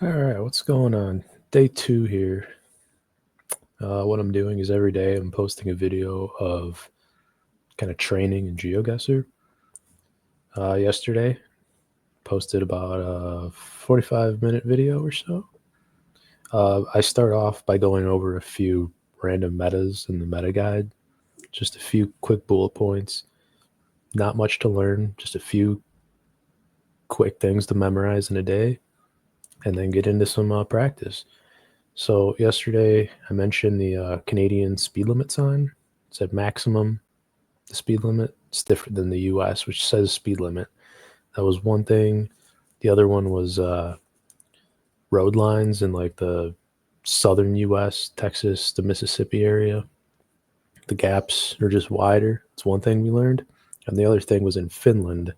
All right, what's going on? Day 2 here. What I'm doing is every day I'm posting a video of kind of training in GeoGuessr. Yesterday, posted about a 45-minute video or so. I start off by going over a few random metas in the meta guide, just a few quick bullet points. Not much to learn, just a few quick things to memorize in a day, and then get into some practice. So yesterday I mentioned the Canadian speed limit sign. It said maximum. The speed limit is different than the U.S., which says speed limit. That was one thing. The other one was road lines in like the southern U.S., Texas, the Mississippi area. The gaps are just wider. It's one thing we learned. And the other thing was in Finland,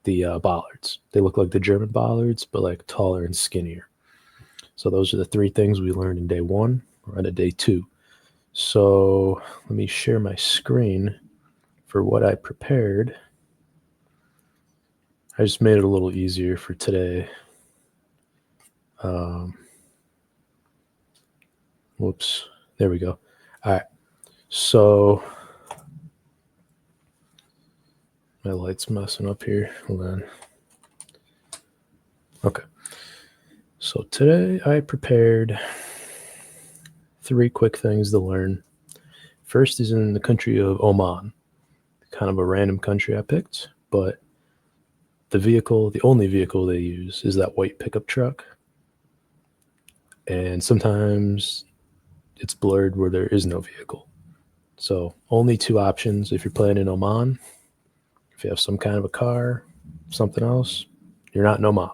the bollards. They look like the German bollards, but like taller and skinnier. So those are the three things we learned in day 1. We're on to day 2. So let me share my screen for what I prepared. I just made it a little easier for today. Whoops. There we go. All right. So my light's messing up here. Hold on. Okay. So today I prepared 3 quick things to learn. First is in the country of Oman. Kind of a random country I picked, but the only vehicle they use is that white pickup truck. And sometimes it's blurred where there is no vehicle. So only 2 options if you're playing in Oman. If you have some kind of a car, something else, you're not in Oman.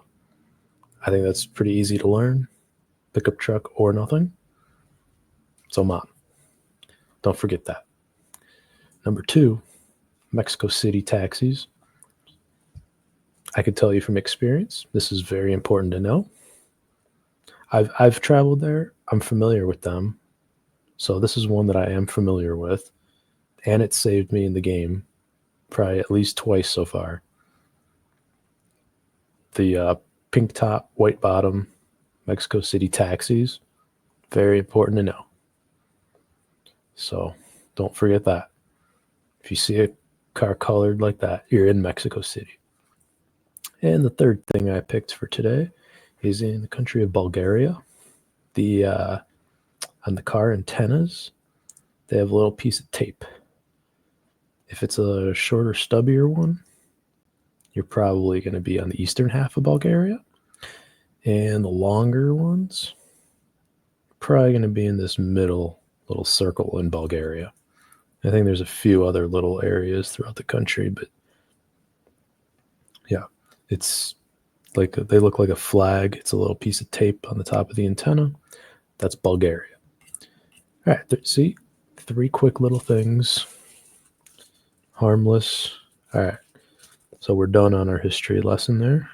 I think that's pretty easy to learn. Pickup truck or nothing. It's Oman. Don't forget that. Number 2, Mexico City taxis. I could tell you from experience, this is very important to know. I've traveled there. I'm familiar with them. So this is one that I am familiar with. And it saved me in the game probably at least twice so far. The pink top, white bottom, Mexico City taxis. Very important to know. So don't forget that. If you see a car colored like that, you're in Mexico City. And the third thing I picked for today is in the country of Bulgaria. The on the car antennas, they have a little piece of tape. If it's a shorter, stubbier one, you're probably going to be on the eastern half of Bulgaria. And the longer ones, probably going to be in this middle little circle in Bulgaria. I think there's a few other little areas throughout the country, but yeah, it's like they look like a flag. It's a little piece of tape on the top of the antenna. That's Bulgaria. All right, see, 3 quick little things, harmless. All right, so we're done on our history lesson there.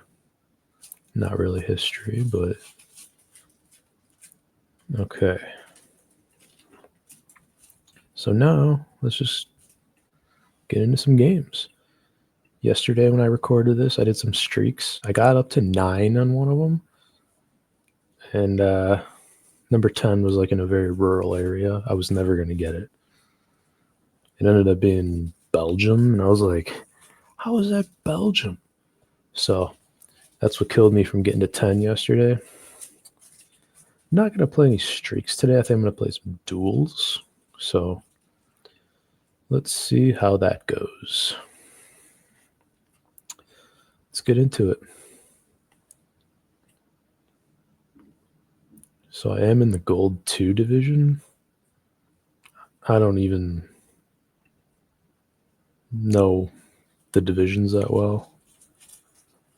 Not really history, but okay. So now let's just get into some games. Yesterday when I recorded this, I did some streaks. I got up to 9 on one of them. And number 10 was like in a very rural area. I was never going to get it. It ended up being Belgium. And I was like, how is that Belgium? So that's what killed me from getting to 10 yesterday. I'm not going to play any streaks today. I think I'm going to play some duels. So let's see how that goes. Let's get into it. So I am in the Gold 2 division. I don't even know the divisions that well.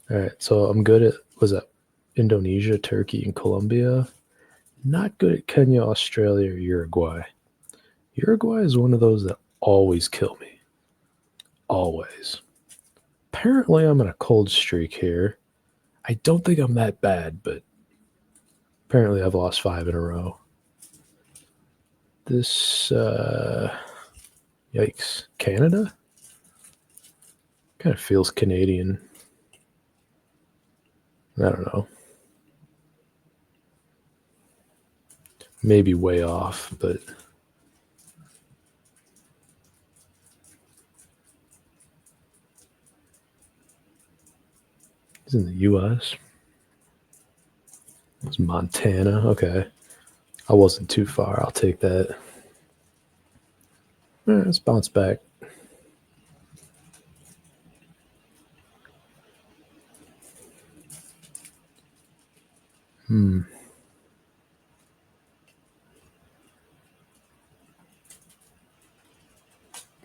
All right, so I'm good at, was that Indonesia, Turkey, and Colombia? Not good at Kenya, Australia, or Uruguay. Uruguay is one of those that always kill me. Always. Apparently, I'm in a cold streak here. I don't think I'm that bad, but apparently I've lost 5 in a row. This, yikes, Canada? Kind of feels Canadian. I don't know. Maybe way off, but it's in the U.S. It's Montana. Okay. I wasn't too far. I'll take that. Let's bounce back. I'm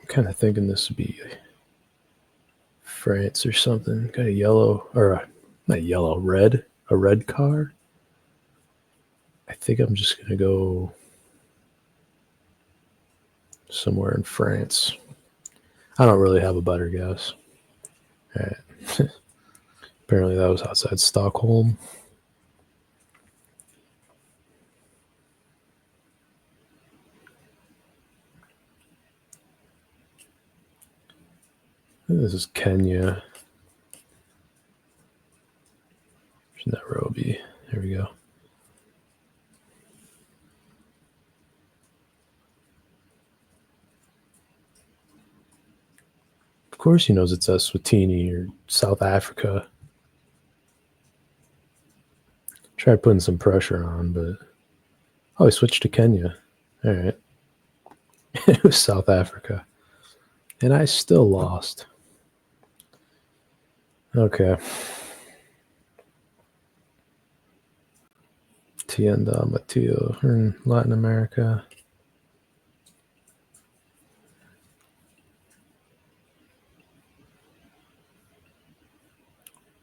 kind of thinking this would be France or something. Got a yellow, or not yellow, red. A red car. I think I'm just going to go somewhere in France. I don't really have a better guess. All right. Apparently that was outside Stockholm. This is Kenya. Nairobi. There we go. Of course he knows it's Eswatini or South Africa. Tried putting some pressure on, but... Oh, he switched to Kenya. All right. It was South Africa. And I still lost. Okay. Tienda Mateo in Latin America.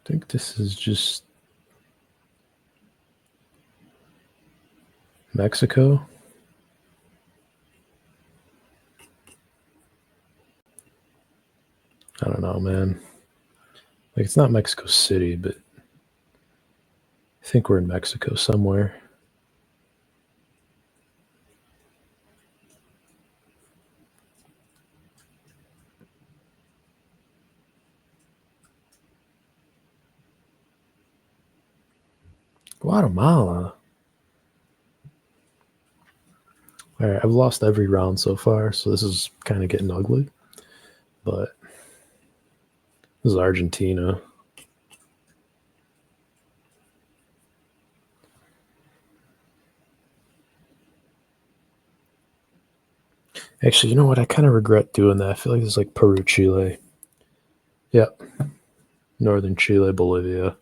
I think this is just Mexico. I don't know, man. Like, it's not Mexico City, but I think we're in Mexico somewhere. Guatemala. All right, I've lost every round so far, so this is kind of getting ugly. But this is Argentina. Actually, you know what? I kind of regret doing that. I feel like it's like Peru, Chile. Yep. Northern Chile, Bolivia.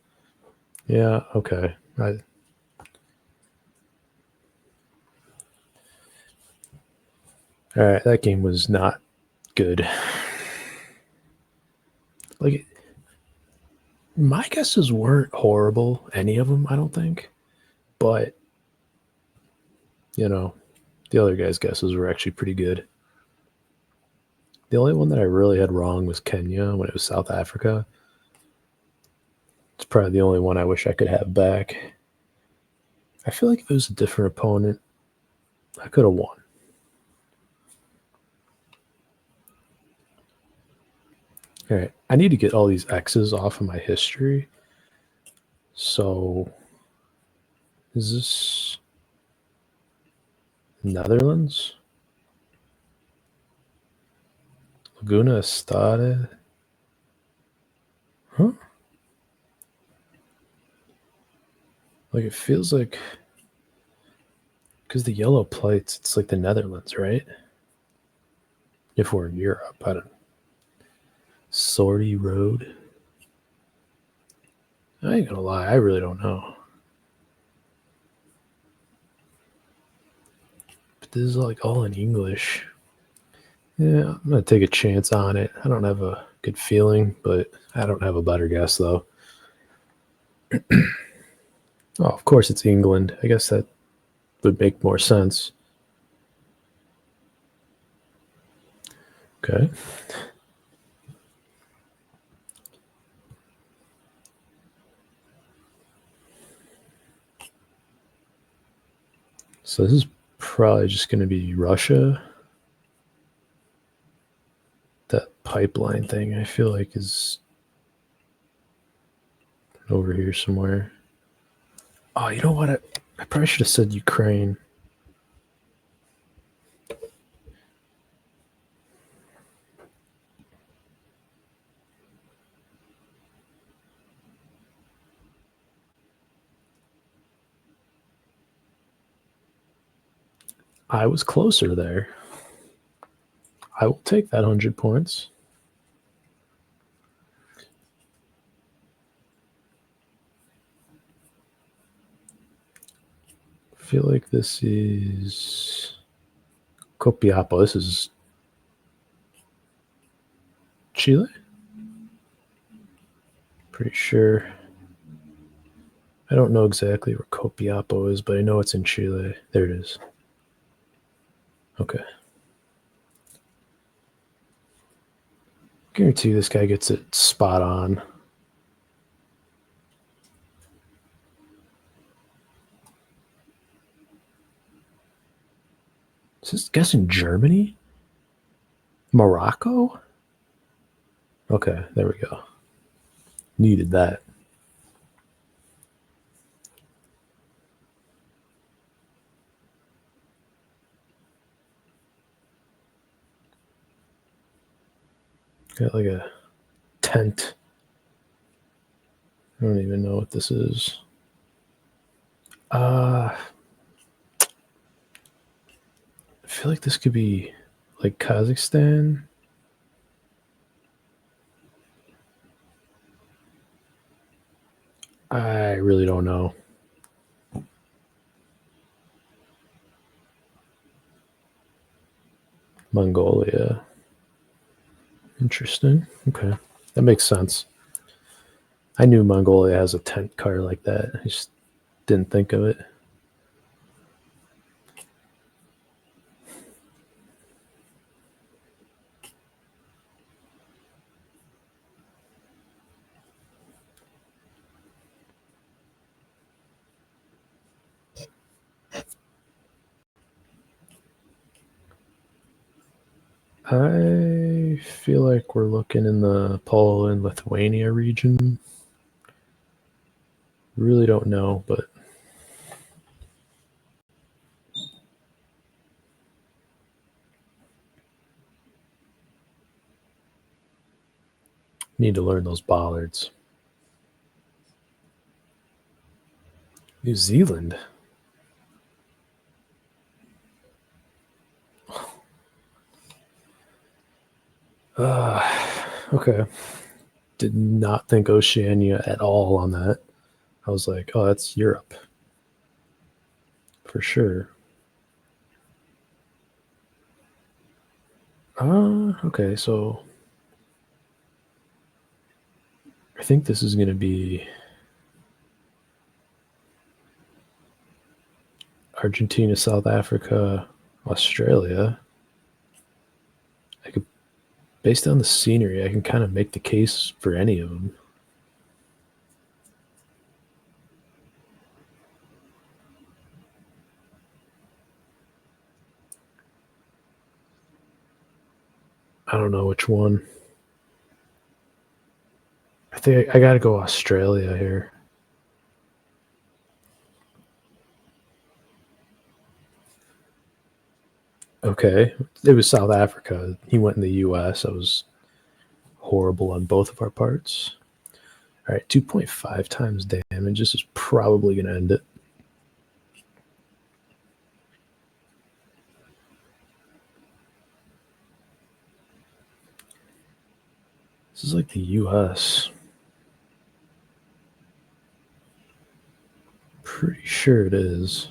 Yeah, okay. All right, that game was not good. Like, my guesses weren't horrible, any of them, I don't think. But, you know, the other guys' guesses were actually pretty good. The only one that I really had wrong was Kenya when it was South Africa. It's probably the only one I wish I could have back. I feel like if it was a different opponent, I could have won. All right, I need to get all these X's off of my history. So, is this Netherlands? Laguna Estada? Huh? Like, it feels like... Because the yellow plates, it's like the Netherlands, right? If we're in Europe, I don't know. Sortie Road? I ain't gonna lie, I really don't know. But this is like all in English. Yeah, I'm gonna take a chance on it. I don't have a good feeling, but I don't have a better guess though. Oh, of course it's England. I guess that would make more sense. Okay. So this is probably just going to be Russia. That pipeline thing I feel like is over here somewhere. Oh, you know what? I probably should have said Ukraine. I was closer there. I will take that 100 points. I feel like this is Copiapo. This is Chile? Pretty sure. I don't know exactly where Copiapo is, but I know it's in Chile. There it is. Okay. Guarantee this guy gets it spot on. Is this guessing Germany? Morocco? Okay, there we go. Needed that. Got like a tent. I don't even know what this is. I feel like this could be like Kazakhstan. I really don't know. Mongolia. Interesting. Okay. That makes sense. I knew Mongolia has a tent car like that. I just didn't think of it. I feel like we're looking in the Poland, Lithuania region. Really don't know, but need to learn those bollards. New Zealand. Okay. Did not think Oceania at all on that. I was like, oh, that's Europe. For sure. Okay, so I think this is going to be Argentina, South Africa, Australia. I could, based on the scenery, I can kind of make the case for any of them. I don't know which one. I think I got to go Australia here. Okay. It was South Africa. He went in the US. I was horrible on both of our parts. All right, 2.5 times damage. This is probably going to end it. This is like the US. Pretty sure it is.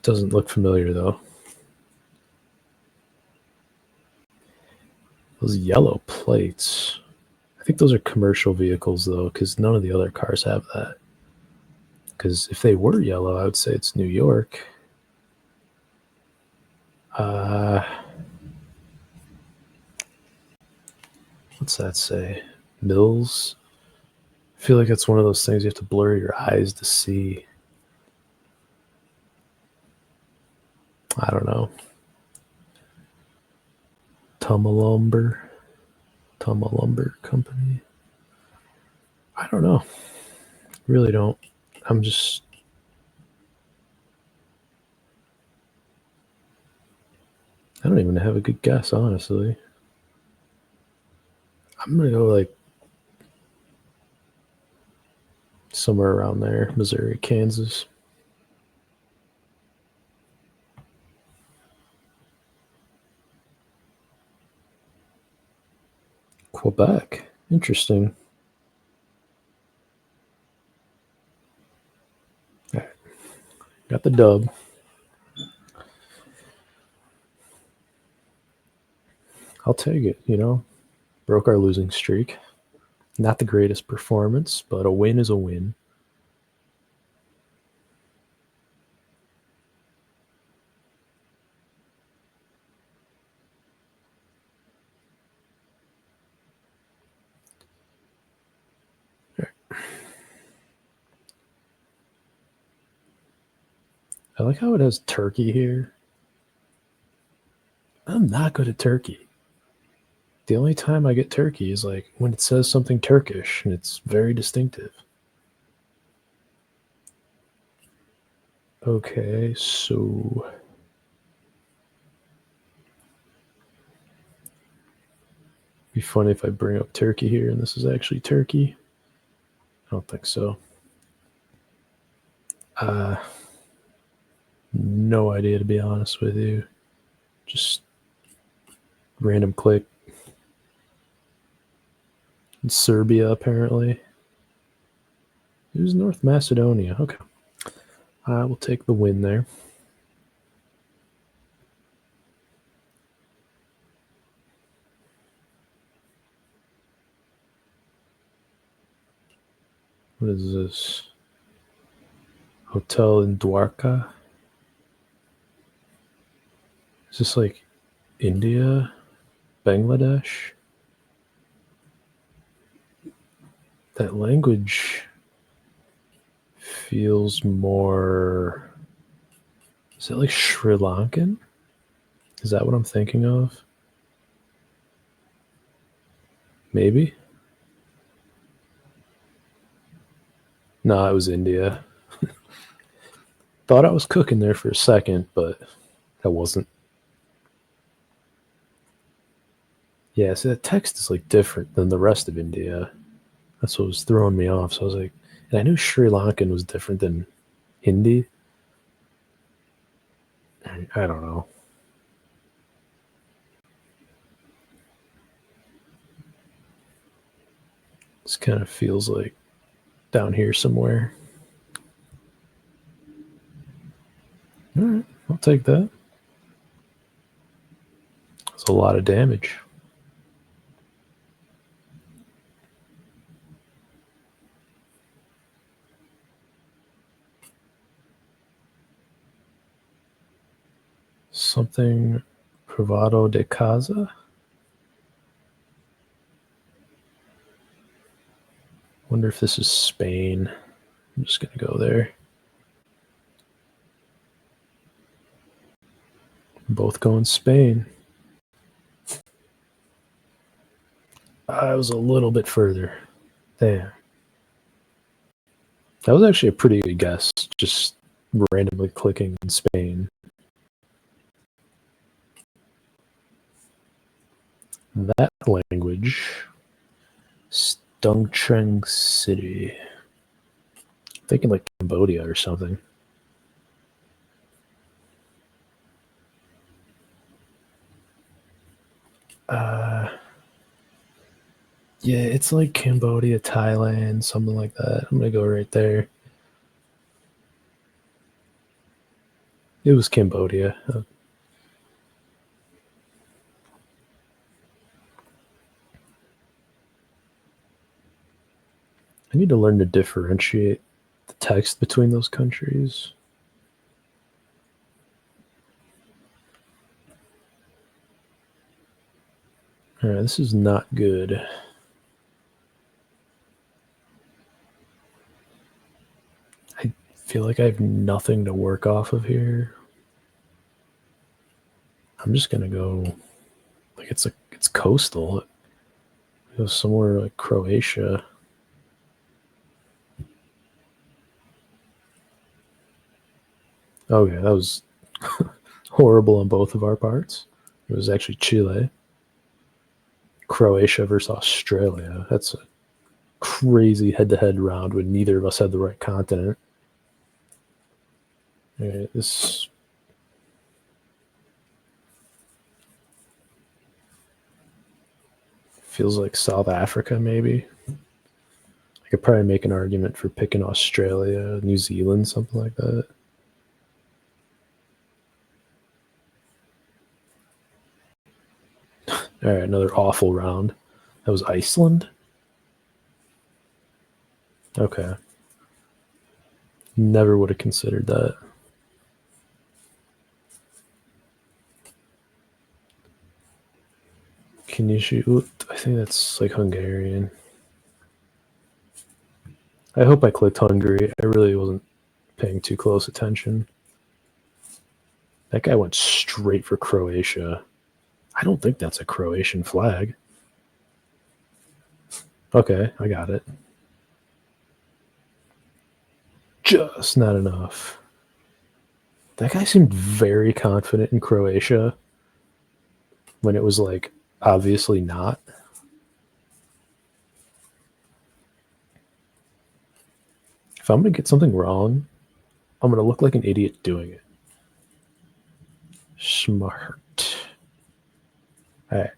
Doesn't look familiar though. Those yellow plates. I think those are commercial vehicles though, because none of the other cars have that. Because if they were yellow, I would say it's New York. What's that say? Mills? I feel like it's one of those things you have to blur your eyes to see. I don't know. Tumma Lumber Company. I don't know. Really don't. I'm just. I don't even have a good guess, honestly. I'm gonna go like Somewhere around there, Missouri, Kansas. Quebec. Interesting. All right. Got the dub. I'll take it, you know. Broke our losing streak. Not the greatest performance, but a win is a win. I like how it has turkey here. I'm not good at turkey. The only time I get turkey is like when it says something Turkish and it's very distinctive. Okay, so be funny if I bring up Turkey here and this is actually Turkey. I don't think so. No idea, to be honest with you. Just random click. Serbia, apparently. It was North Macedonia. Okay. I will take the win there. What is this? Hotel in Dwarka? Is this like India? Bangladesh? That language feels more... Is it like Sri Lankan? Is that what I'm thinking of? Maybe? No, it was India. Thought I was cooking there for a second, but I wasn't. Yeah, see, that text is like different than the rest of India. That's what was throwing me off. So I was like, and I knew Sri Lankan was different than Hindi. I don't know. This kind of feels like down here somewhere. All right, I'll take that. That's a lot of damage. Something Privado de Casa? Wonder if this is Spain. I'm just going to go there. Both going Spain. I was a little bit further. Damn. That was actually a pretty good guess, just randomly clicking in Spain. That language, Stung City. I'm thinking like Cambodia or something. Yeah, it's like Cambodia, Thailand, something like that. I'm gonna go right there. It was Cambodia. I need to learn to differentiate the text between those countries. All right, this is not good. I feel like I have nothing to work off of here. I'm just gonna go like it's coastal. Go somewhere like Croatia. Okay, that was horrible on both of our parts. It was actually Chile. Croatia versus Australia. That's a crazy head-to-head round when neither of us had the right continent. All right, this feels like South Africa, maybe. I could probably make an argument for picking Australia, New Zealand, something like that. All right, another awful round. That was Iceland? Okay. Never would have considered that. Can you shoot? I think that's like Hungarian. I hope I clicked Hungary. I really wasn't paying too close attention. That guy went straight for Croatia. I don't think that's a Croatian flag. Okay, I got it. Just not enough. That guy seemed very confident in Croatia when it was like obviously not. If I'm going to get something wrong, I'm going to look like an idiot doing it. Smart. All right.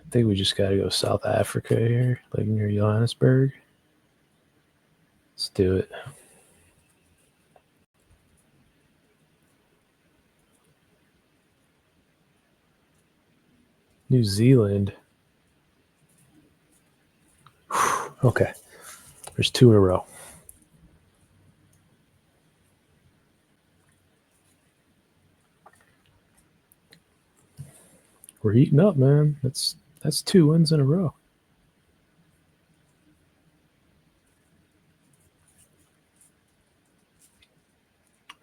I think we just got to go South Africa here, like near Johannesburg. Let's do it. New Zealand. Okay. There's two in a row. We're heating up, man. That's 2 wins in a row.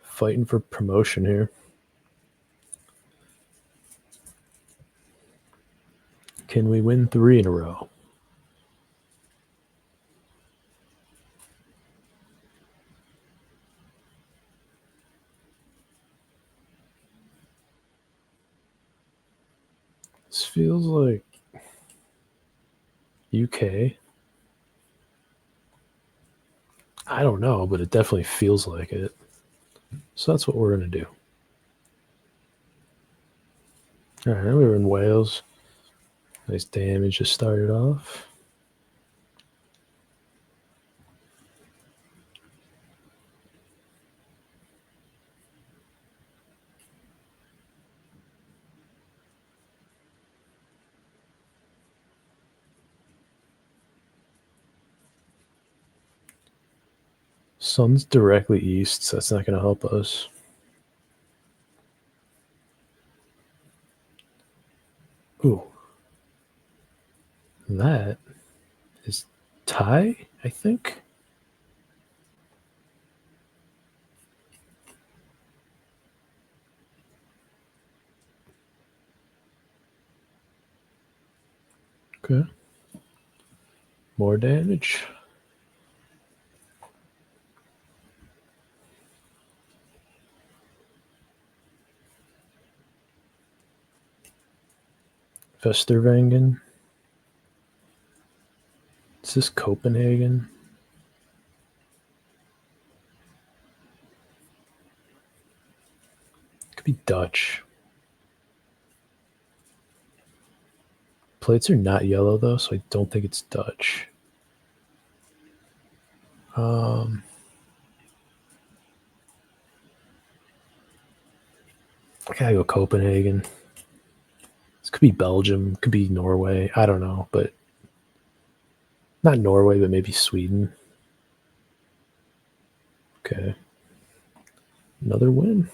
Fighting for promotion here. Can we win 3 in a row? This feels like UK. I don't know, but it definitely feels like it. So that's what we're going to do. All right, we were in Wales. Nice damage just started off. Sun's directly east, so that's not going to help us. Ooh. That is Thai, I think. Okay. More damage. Vestervangen. Is this Copenhagen? Could be Dutch. Plates are not yellow though, so I don't think it's Dutch. I gotta go Copenhagen. This could be Belgium, could be Norway. I don't know, but not Norway, but maybe Sweden. Okay. Another win.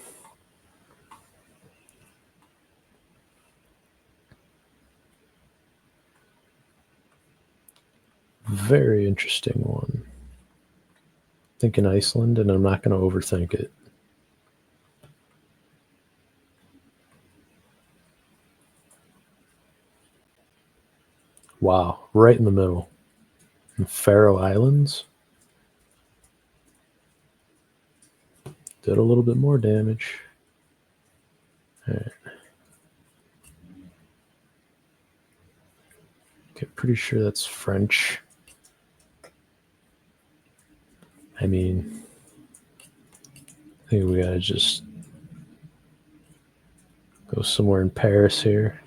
Very interesting one. Thinking Iceland, and I'm not going to overthink it. Wow, right in the middle. And Faroe Islands. Did a little bit more damage. All right. Okay, pretty sure that's French. I mean, I think we gotta just go somewhere in Paris here.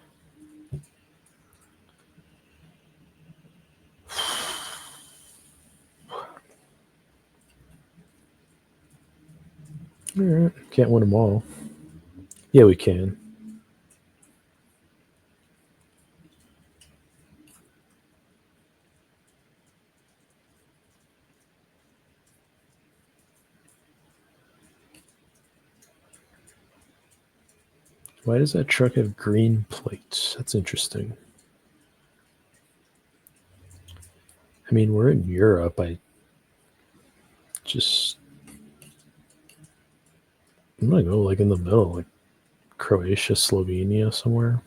All right, can't win them all. Yeah, we can. Why does that truck have green plates? That's interesting. I mean, we're in Europe. I'm gonna go like in the middle, like Croatia, Slovenia, somewhere.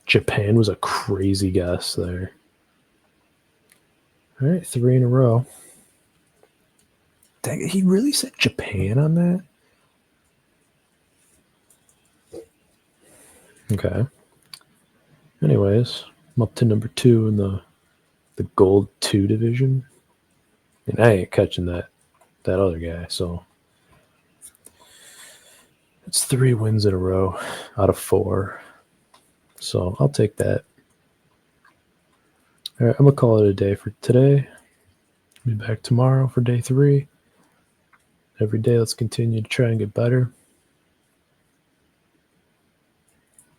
Japan was a crazy guess there. All right, 3 in a row. Dang, he really said Japan on that? Okay. Anyways, I'm up to number 2 in the gold 2 division. And I ain't catching that other guy, so it's 3 wins in a row out of 4. So I'll take that. All right, I'm gonna call it a day for today. Be back tomorrow for day 3. Every day, let's continue to try and get better.